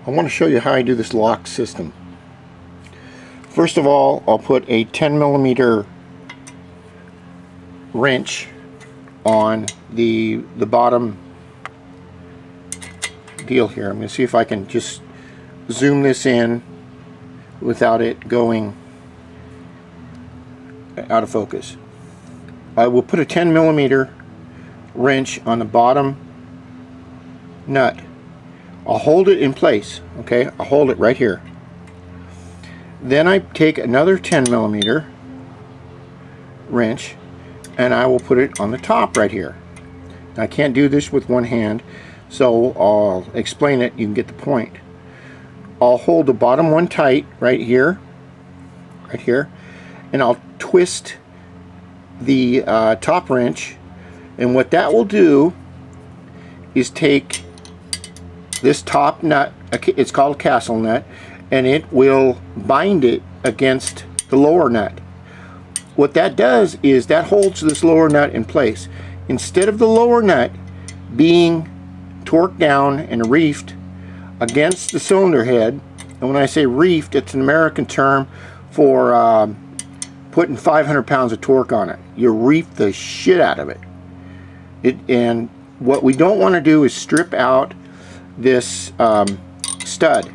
I want to show you how I do this lock system. First of all, I'll put a 10mm wrench on the bottom deal here. I'm going to see if I can just zoom this in without it going out of focus. I will put a 10mm wrench on the bottom nut. I'll hold it in place, okay? I'll hold it right here. Then I take another 10mm wrench and I will put it on the top right here. I can't do this with one hand, so I'll explain it. You can get the point. I'll hold the bottom one tight right here, and I'll twist the top wrench, and what that will do is take this top nut, it's called a castle nut, and it will bind it against the lower nut. What that does is that holds this lower nut in place. Instead of the lower nut being torqued down and reefed against the cylinder head, and when I say reefed, it's an American term for putting 500 pounds of torque on it. You reef the shit out of it. And what we don't want to do is strip out this stud.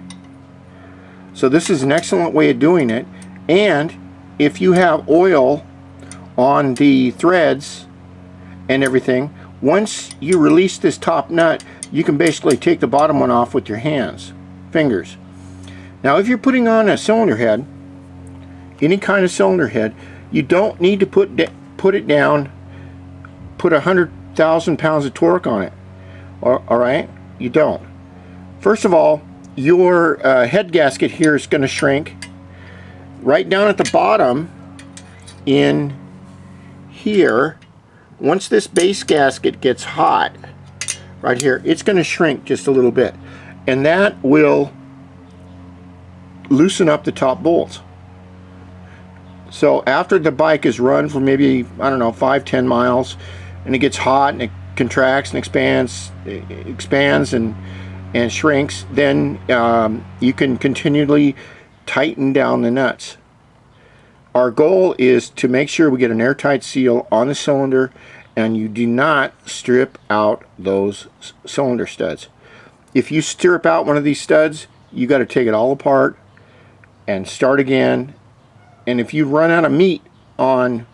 So this is an excellent way of doing it. And if you have oil on the threads and everything, once you release this top nut, you can basically take the bottom one off with your fingers. Now if you're putting on a cylinder head, any kind of cylinder head, you don't need to put it down, put 100,000 pounds of torque on it. Alright? You don't. First of all, your head gasket here is going to shrink. Right down at the bottom in here, once this base gasket gets hot, right here, it's going to shrink just a little bit. And that will loosen up the top bolts. So after the bike is run for maybe, I don't know, 5-10 miles, and it gets hot and it contracts and expands and shrinks, then you can continually tighten down the nuts. Our goal is to make sure we get an airtight seal on the cylinder and you do not strip out those cylinder studs. If you strip out one of these studs, you got to take it all apart and start again. And if you run out of meat on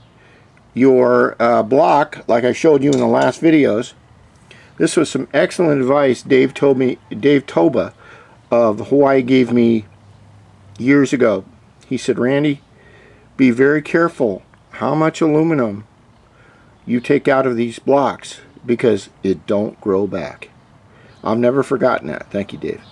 your block, like I showed you in the last videos, this was some excellent advice Dave Toba of Hawaii gave me years ago. He said, Randy, be very careful how much aluminum you take out of these blocks because it don't grow back. I've never forgotten that. Thank you, Dave.